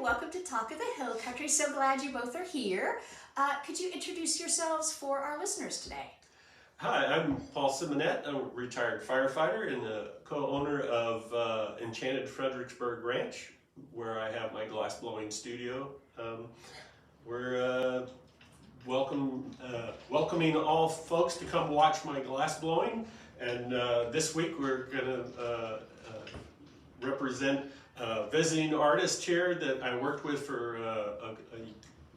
welcome to Talk of the Hill Country. So glad you both are here. Could you introduce yourselves for our listeners today? Hi, I'm Paul Simonette. I'm a retired firefighter and the co-owner of Enchanted Fredericksburg Ranch, where I have my glassblowing studio. We're welcoming all folks to come watch my glassblowing, and this week we're going to represent a visiting artist here that I worked with for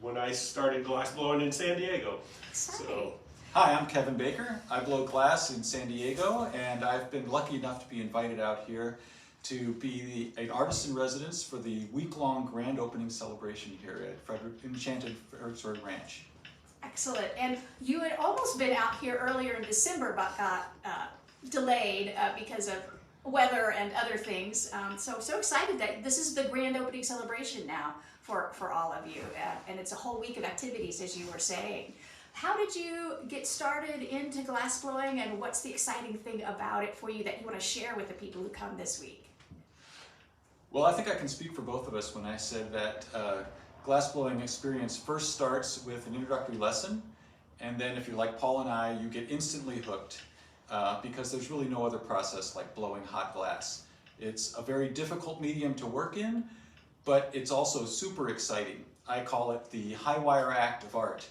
when I started glassblowing in San Diego. Exciting. Hi, I'm Kevin Baker. I blow glass in San Diego, and I've been lucky enough to be invited out here to be an artist in residence for the week-long grand opening celebration here at Enchanted Fredericksburg Ranch. Excellent. And you had almost been out here earlier in December, but got delayed because of weather and other things. So excited that this is the grand opening celebration now for all of you, and it's a whole week of activities, as you were saying. How did you get started into glassblowing, and what's the exciting thing about it for you that you want to share with the people who come this week? Well, I think I can speak for both of us when I said that glassblowing experience first starts with an introductory lesson, and then if you're like Paul and I, you get instantly hooked because there's really no other process like blowing hot glass. It's a very difficult medium to work in, but it's also super exciting. I call it the high wire act of art.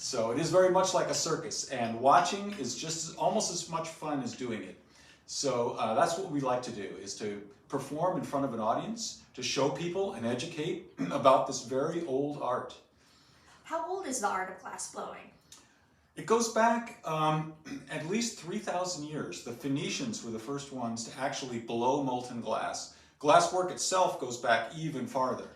So it is very much like a circus, and watching is just almost as much fun as doing it. So that's what we like to do, is to perform in front of an audience, to show people and educate about this very old art. How old is the art of glassblowing? It goes back at least 3,000 years. The Phoenicians were the first ones to actually blow molten glass. Glasswork itself goes back even farther.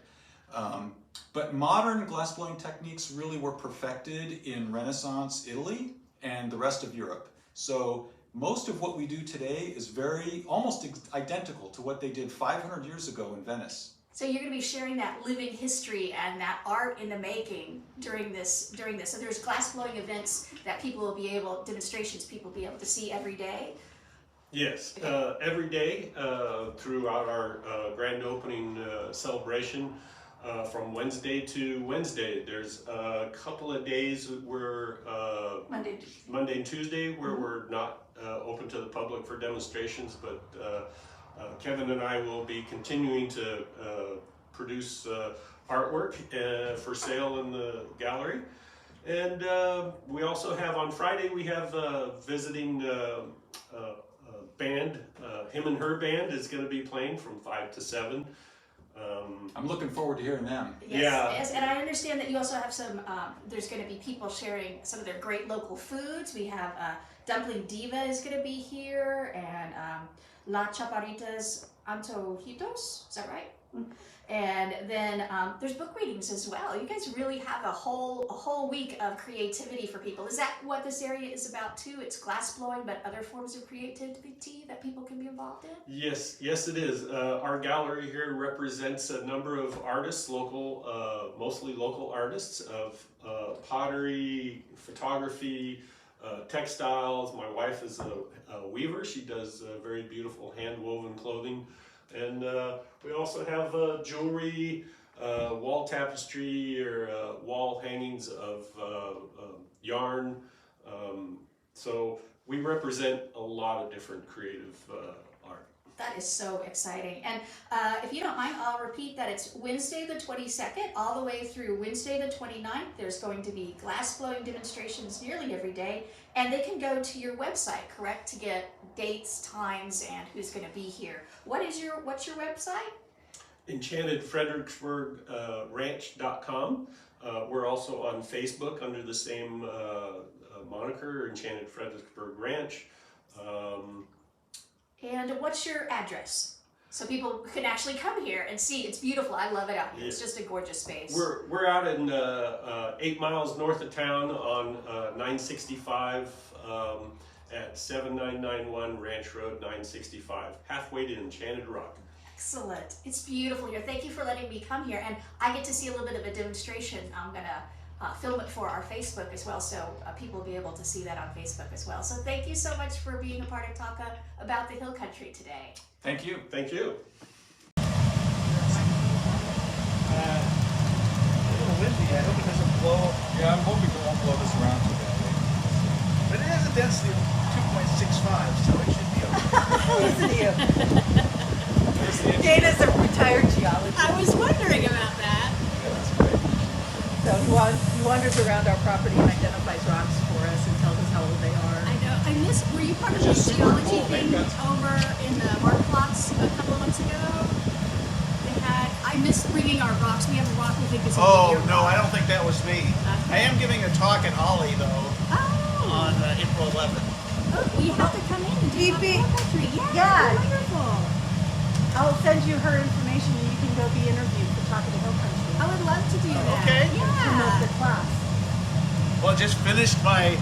But modern glassblowing techniques really were perfected in Renaissance Italy and the rest of Europe. So most of what we do today is almost identical to what they did 500 years ago in Venice. So you're going to be sharing that living history and that art in the making during this. So there's glassblowing events that demonstrations people will be able to see every day? Yes, every day throughout our grand opening celebration. From Wednesday to Wednesday, there's a couple of days where Monday and Tuesday where we're not open to the public for demonstrations, but Kevin and I will be continuing to produce artwork for sale in the gallery. And we also have on Friday, we have a visiting band. Him and her band is going to be playing from 5 to 7. I'm looking forward to hearing them. Yes, and I understand that you also have some, there's going to be people sharing some of their great local foods. We have Dumpling Diva is going to be here, and La Chaparrita's Antojitos, is that right? And then there's book readings as well. You guys really have a whole week of creativity for people. Is that what this area is about too? It's glassblowing, but other forms of creativity that people can be involved in? Yes, it is. Our gallery here represents a number of artists, mostly local artists of pottery, photography, textiles. My wife is a weaver. She does very beautiful hand-woven clothing. And we also have jewelry, wall tapestry, or wall hangings of yarn. So we represent a lot of different creative art. That is so exciting. And if you don't mind, I'll repeat that it's Wednesday the 22nd all the way through Wednesday the 29th. There's going to be glassblowing demonstrations nearly every day. And they can go to your website, correct, to get dates, times, and who's going to be here. What's your website? EnchantedFredericksburg Ranch.com. We're also on Facebook under the same moniker, Enchanted Fredericksburg Ranch. And what's your address? So people can actually come here and see. It's beautiful. I love it out here. It's just a gorgeous space. We're out in 8 miles north of town on 965 at 7991 Ranch Road 965, halfway to Enchanted Rock. Excellent. It's beautiful here. Thank you for letting me come here. And I get to see a little bit of a demonstration. I'm going to film it for our Facebook as well, so people will be able to see that on Facebook as well. So thank you so much for being a part of Talk About the Hill Country today. Thank you. Thank you. A little windy. I hope it doesn't blow. Yeah, I'm hoping it won't blow this around too badly. But it has a density of 2.65, so it should be okay. Listen to you. There's the engine. Dana's a retired geologist. I was wondering about that. Yeah, that's great. So he wanders around our property and identifies rocks for us and tells us how old they are. I know. I missed. Were you part of the Which is super geology cool. thing They've got- over in the mark plots a couple of months ago? They had. I missed bringing our rocks. We have a rock we think is a Oh, meteor no, rock. I don't think that was me. Okay. I am giving a talk at Ollie, though, Oh. on April 11th. Oh, you have to come in and do Phoebe. Rock Country. Yeah. Yeah. Wonderful. I'll send you her information and you can go be interviewed for Talk of the Hill Country. I would love to do that. Okay. You know Yeah. the class. Well, just finished my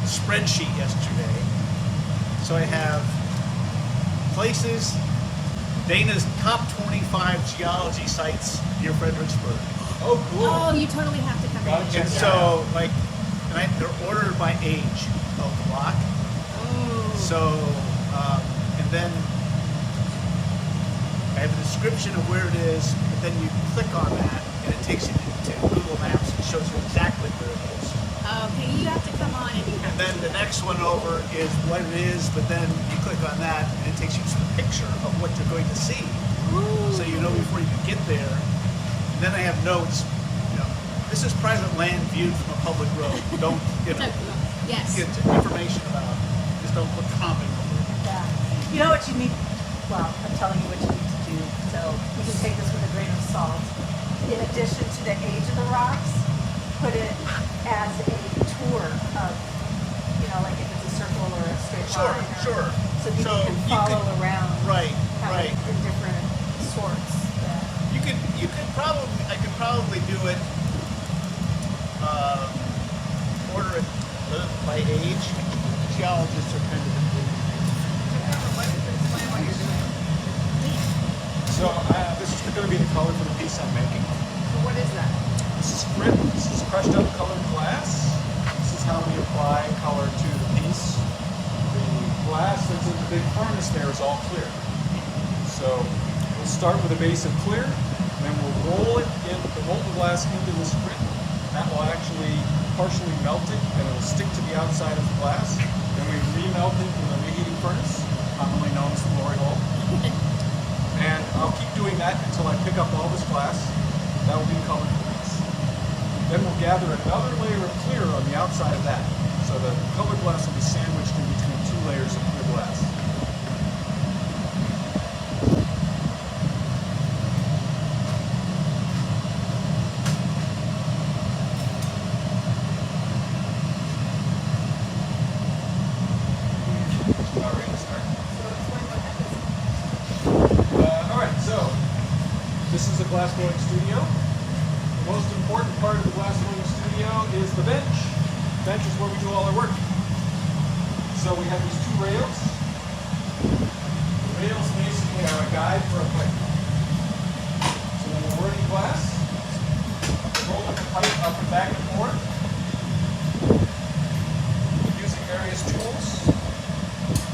spreadsheet yesterday. So I have places, Dana's top 25 geology sites near Fredericksburg. Oh, cool. Oh, you totally have to come Gotta in. check And that so, like, they're ordered by age of the block. Oh. So, and then I have a description of where it is, but then you click on that and it takes you to Google Maps and shows you exactly where it is. Okay, you have to come on and you have And then the next one over is what it is, but then you click on that and it takes you to the picture of what you're going to see. Ooh. So you know before you can get there. And then I have notes, this is private land viewed from a public road. Don't, Yes. get information about it. Just don't put comment over it. Yeah. You know what you need? Well, I'm telling you what you need to do. So you can take this with a grain of salt. In addition to the age of the rocks, put it as a tour of, like if it's a circle or a straight Sure, line. Or, sure. So people So can you follow could- around. Right, how right. In different sorts. Yeah. I could probably do it, order it by age. Geologists are kind of. So this is going to be the color for the piece I'm making. So what is that? This is grit. This is crushed up colored glass. This is how we apply color to the piece. The glass that's in the big furnace there is all clear. So we'll start with a base of clear, and then we'll roll it in the molten glass into this grit. That will actually partially melt it, and it will stick to the outside of the glass. Then we remelt it in the reheating furnace, commonly known as the glory hole. And I'll keep doing that until I pick up all this glass. That will be colored glass. Then we'll gather another layer of clear on the outside of that. So the colored glass will be sandwiched in between two layers of clear glass. About ready to start. All right, so this is a glassblowing studio. The most important part of the glassblowing studio is the bench. The bench is where we do all our work. So we have these two rails. The rails basically are a guide for a pipe. So when we're working glass, we're rolling the pipe up and back and forth, using various tools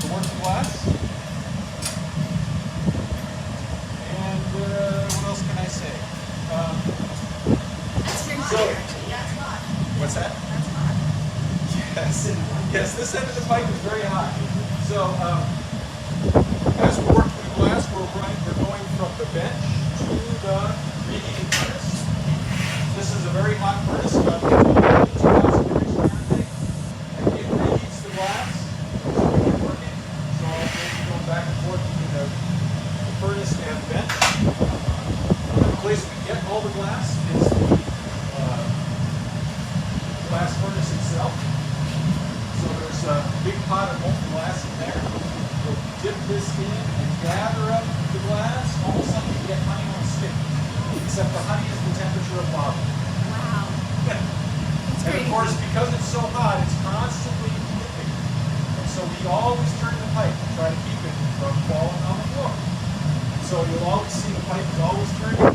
to work the glass. And what else can I say? That's very So- clear, actually. That's hot. What's that? That's hot. Yes. Yes, this end of the pipe is very hot. So as we're working the glass, we're going from the bench to the reheating furnace. This is a very hot furnace, about 2,000 degrees Fahrenheit. And it reheats the glass so we can work it. So I'll be going back and forth between the furnace and the bench. The place we get all the glass is the glass furnace itself. So there's a big pot of molten glass in there. We'll dip this in and gather up the glass, almost like you get honey on a stick. Except the honey is the temperature of lava. Wow. That's And great. of course, because it's so hot, it's constantly dipping. And so we always turn the pipe to try to keep it from falling on the floor. So you'll always see the pipe is always turning.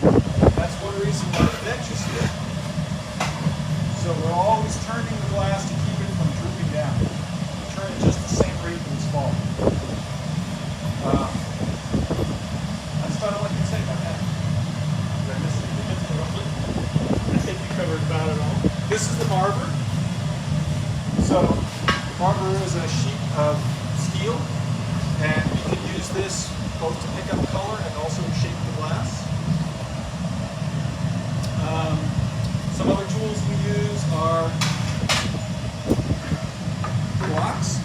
That's one reason why the bench is here. So we're always turning the glass to keep it from drooping down. We turn it just the same rate that it's falling. That's about all I can say about that. So barber is a sheet of steel, and you can use this both to pick up color and also shape the glass. Some other tools we use are blocks.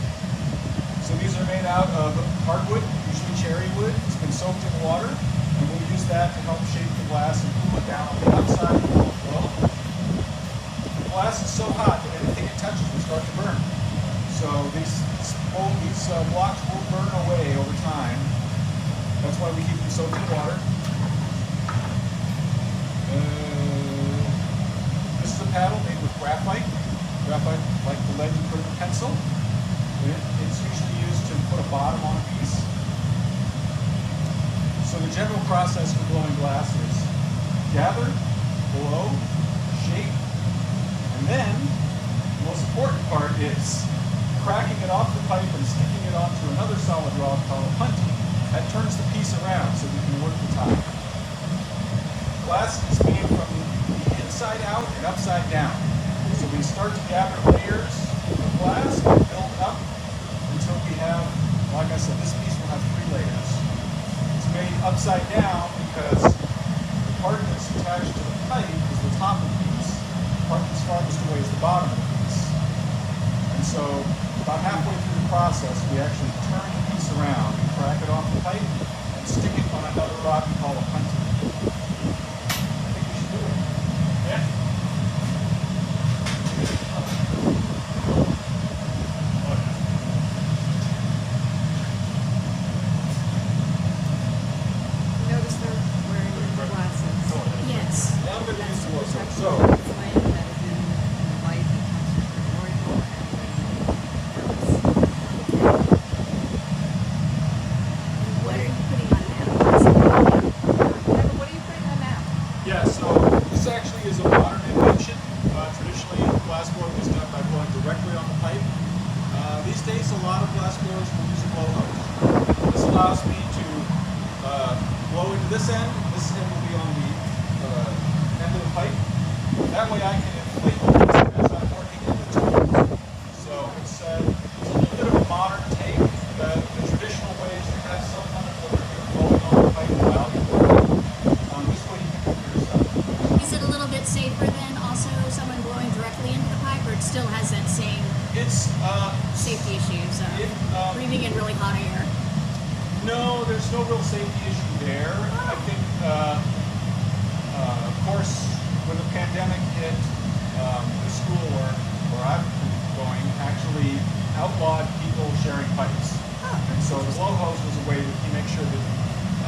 So these are made out of hardwood, usually cherry wood. It's been soaked in water, and we'll use that to help shape the glass and cool it down on the outside of the flow. The glass is so hot that anything it touches will start to burn. So these blocks will burn away over time. That's why we keep them soaked in water. This is a paddle made with graphite. Graphite, like the lead you put in a pencil. It's usually used to put a bottom on a piece. So the general process for blowing glass is gather, blow, shape, and then the most important part is cracking it off the pipe and sticking it onto another solid rod called a punty. That turns the piece around so we can work the top. Glass is made from the inside out and upside down. So we start to gather layers of glass and build up until we have, like I said, this piece will have 3 layers. It's made upside down because the part that's attached to the pipe is the top of the piece. The part that's farthest away is the bottom of the piece. And so about halfway through the process, we actually turn the piece around, crack it off the pipe, and stick it on another rod we call a punty. I think we should do it. Yeah? Notice they're wearing their glasses. Yes. Now I'm going to use the logo. So, What are you putting on now? What are you putting on now? yeah, so this actually is a modern invention. Traditionally, glassblowing was done by blowing directly on the pipe. These days, a lot of glassblowers will use a blow hose. This allows me to blow into this end. This end will be on the end of the pipe. That way I can inflate the piece as I'm working in the tools. So it's a little bit of a modern take. The traditional way is to have some kind of blowing on the pipe while you're working. This way you can cover yourself. Is it a little bit safer than also someone blowing directly into the pipe, or it still has that same It's safety issues of breathing in really hot air? no, there's no real safety issue there. I think, of course, when the pandemic hit, the school where I'm going actually outlawed people sharing pipes. And so the blow hose was a way to make sure that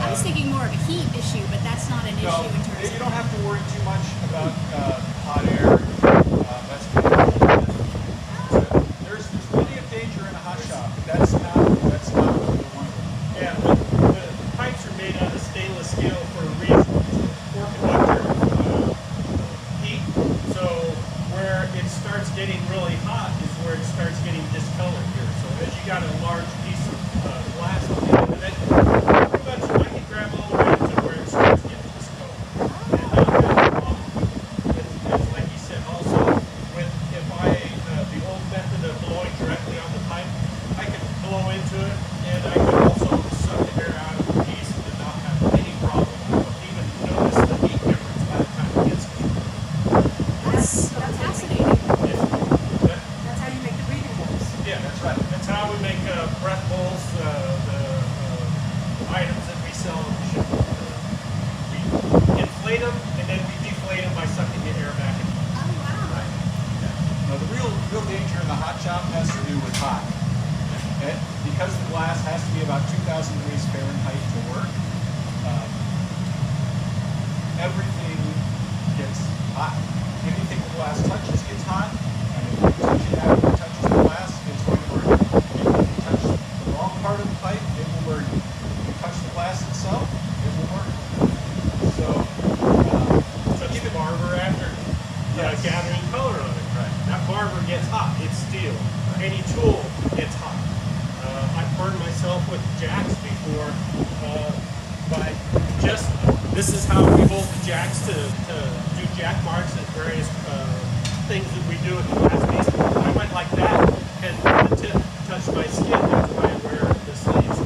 I was thinking more of a heat issue, but that's not an no, issue in terms you of. don't have to worry too much about hot air. That's there's plenty of danger in a hot shop, but that's not really one of them. Yeah, the pipes are made out of stainless steel for a reason. It's for conductor heat. So where it starts getting really hot is where it starts getting discolored here. So as you got a large piece of glass on the end of it, pretty much I can grab all the way to where it starts getting discolored. And not have a problem. It's like you said, also with the old method of blowing directly on the pipe, I can blow into it and I can also suck the air out of the piece and not have any problem. I don't even notice the heat difference by the time it gets me. That's fascinating. That's how you make the breathing holes. Yeah, that's right. That's how we make breath bowls, the items that we sell on the ship. We inflate them and then we deflate them by sucking the air back in. Oh wow. No, the real danger in the hot shop has to do with hot. And because the glass has to be about 2,000 degrees Fahrenheit to work, everything gets hot. Anything the glass touches gets hot, and if you touch it after it touches the glass, it's going to burn you. If you touch the wrong part of the pipe, it will burn you. If you touch the glass itself, it will burn you. So, Touch the barber after Yes. gathering color on it. Right. That barber gets hot. It's steel. Any tool gets hot. I've burned myself with jacks before by just this is how we hold the jacks to do jack marks and various things that we do with the glass piece. I went like that get the tip touch my skin, that's why I wear the sleeves.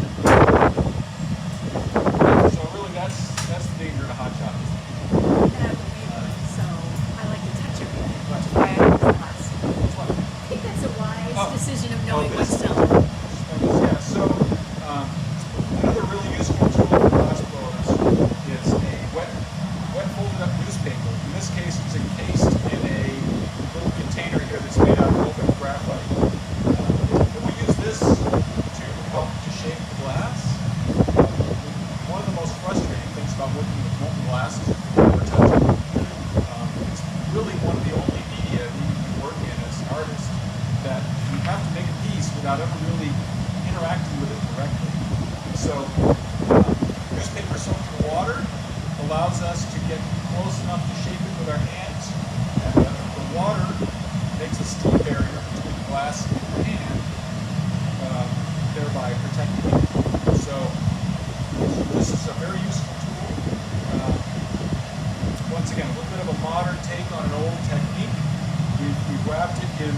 So really, that's the danger to hot shot. And I'm a weaver, so I like to touch everything, which is why I use glass. I think that's a wise decision of knowing this- what's selling. Yeah, so another really useful tool for glassblowers is a wet folded up newspaper. In this case, it's encased in a little container here that's made out of open graphite. And we use this to help to shape the glass. One of the most frustrating things about working with molten glass is you can never touch it. It's really one of the only media that you can work in as an artist that you have to make a piece without ever really interacting with it directly. So newspaper soaked in water allows us to get close enough to shape it with our hands, and the water makes a steam barrier between the glass and the hand, thereby protecting it. So this is a very useful tool. Once again, a little bit of a modern take on an old technique. We've wrapped it in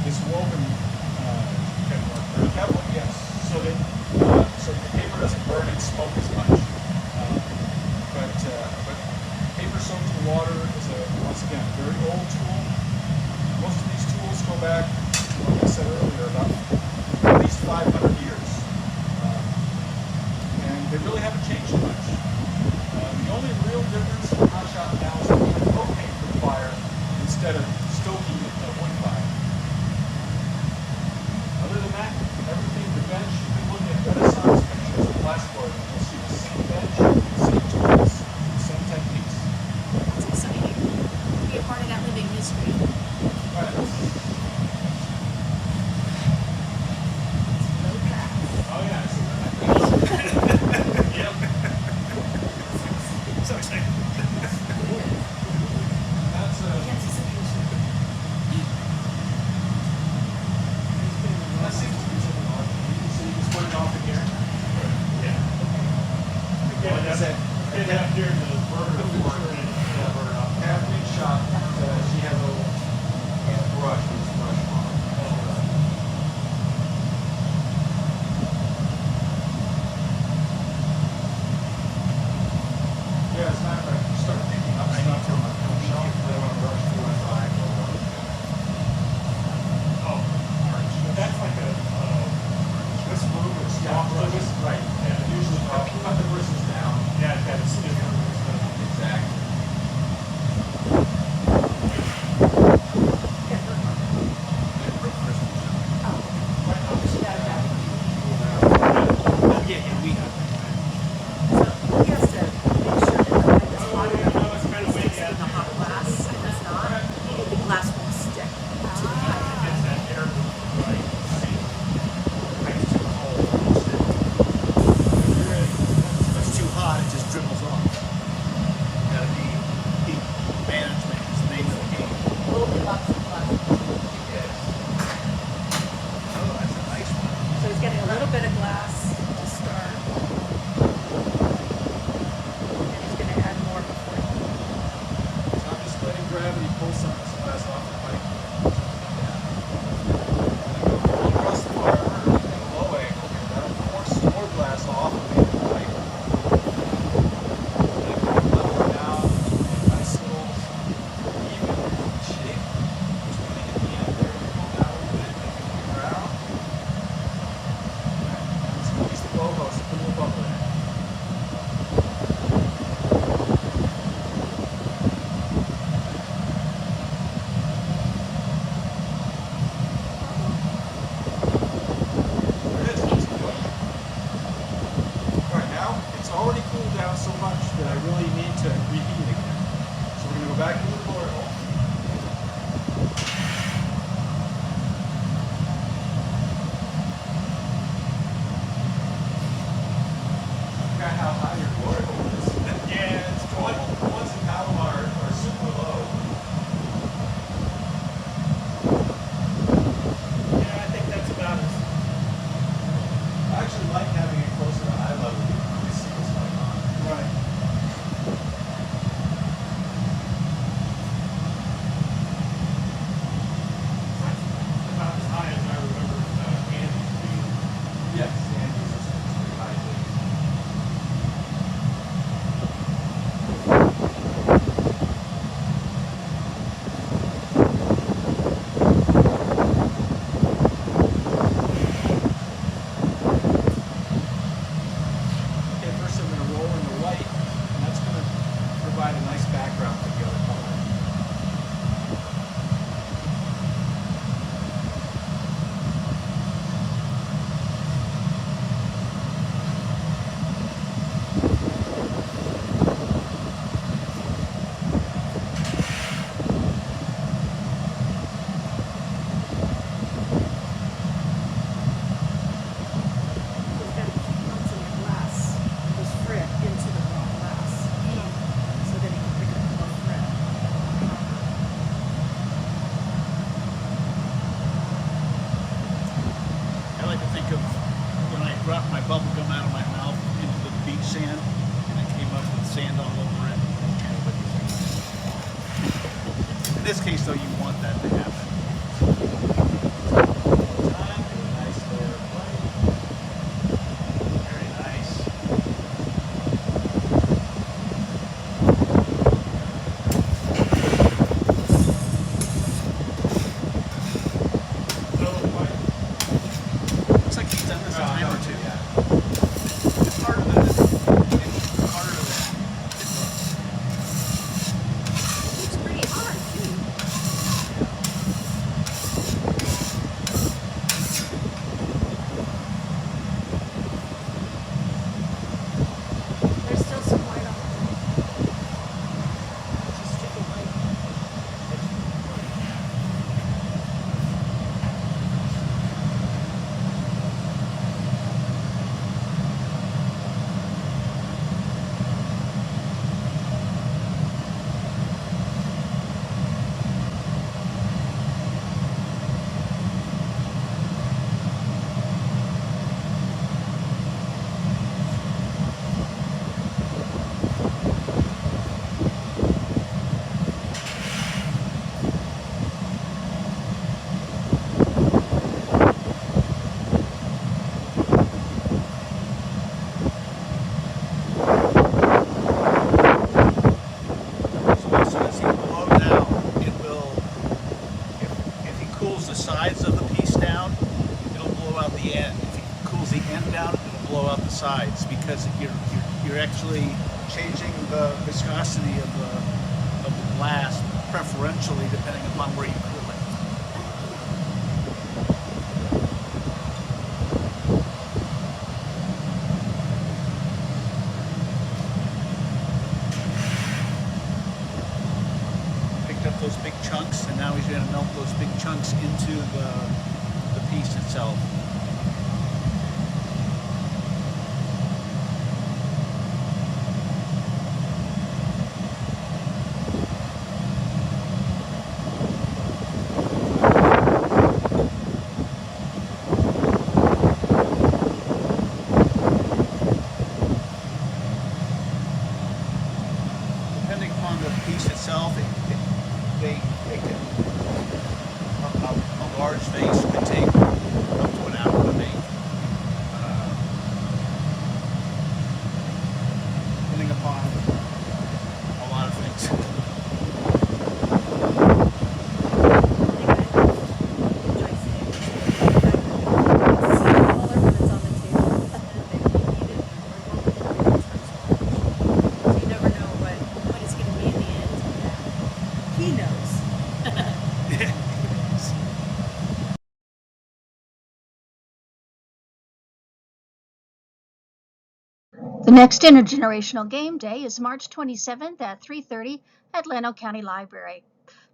this woven Kevlar, yes, so that the paper doesn't burn and smoke as much. But paper soaked in water is once again a very old tool. Most of these tools go back, like I said earlier, about at least 500 years, and they really haven't changed much. The only real difference in hot shot now is that we have propane for the fire instead of stoking a wood fire. Other than that, everything, the bench, you can look at Renaissance pictures of glassblowing, and you'll see the same bench, the same tools, the same techniques. It's exciting to be a part of that living history. Right. Oh yeah, I see that. Yep. So excited. That's that seems to be something odd. So you just put it off in here. Yeah. Well, that's it. Get out here in the burner before it Kathleen shot. She had a little brush with this brush on. Yeah, as a matter of fact, you start picking up stuff from a shelf, they want to brush through and buy. Oh, that's like a Swiss move or stop brush. Right. Yeah, usually Cut the bristles down. yeah, it's different. Exactly. Yeah, we have. So he has to make sure that the light is hot enough It's kind of to windy stick out in the hot glass. If it's not, the glass won't stick to the pipe. It's that air right. It's too cold. If it's too hot, it just dribbles off. Gotta be heat management is the name of the game. Goldilocks of glass. Oh, that's a nice one. So he's getting a little bit of glass to start. And he's going to add more before he So I'm just letting gravity pull some of this glass off the pipe. All across the fire at a low angle, that'll force more glass off of the pipe. And then we can level it down in a nice little even shape. Just when they hit the end there, we pull down a little bit, make it move around. And squeeze the blowhose to put a little bubble in it. There it is. Alright, now it's already cooled down so much that I really need to reheat it again. So we're going to go back into the glory hole. I forgot how high your glory hole is. Yeah, it's The ones in Palomar are super low. Yeah, I think that's about it. I actually like having it closer to eye level. You can really see what's going on. Right. About as high as I remember. dropped my bubble gum out of my mouth into the beach sand, and it came up with sand all over it. In this case, though, you want that to happen. Very nice. Looks like he's done this a time or two. It's harder than it. It's harder than it looks. It's pretty hard too. There's still some white on it. Just strip it white. So as soon as he blows out, it will, if he cools the sides of the piece down, it'll blow out the end. If he cools the end down, it'll blow out the sides, because you're actually changing the viscosity of the glass preferentially depending upon where you cool it. Picked up those big chunks, and now he's going to melt those big chunks into the piece itself. Depending upon the piece itself, they can, a large vase could take up to an hour to make. Depending upon a lot of things. You never know what it's going to be in the end. He knows. The next intergenerational game day is March 27th at 3:30 at Llano County Library.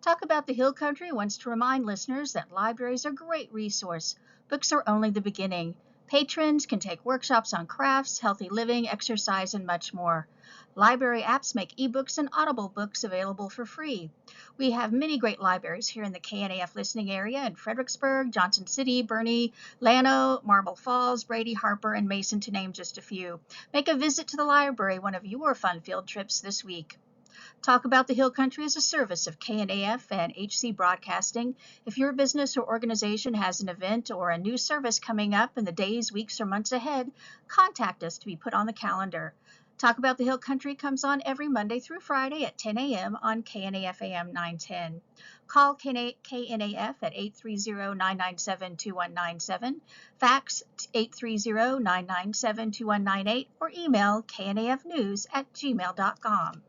Talk About the Hill Country wants to remind listeners that libraries are a great resource. Books are only the beginning. Patrons can take workshops on crafts, healthy living, exercise, and much more. Library apps make ebooks and Audible books available for free. We have many great libraries here in the KNAF listening area in Fredericksburg, Johnson City, Bernie, Llano, Marble Falls, Brady, Harper, and Mason, to name just a few. Make a visit to the library one of your fun field trips this week. Talk About the Hill Country is a service of KNAF and HC Broadcasting. If your business or organization has an event or a new service coming up in the days, weeks, or months ahead, contact us to be put on the calendar. Talk About the Hill Country comes on every Monday through Friday at 10 a.m. on KNAF AM 910. Call KNAF at 830-997-2197, fax 830-997-2198, or email knafnews@gmail.com.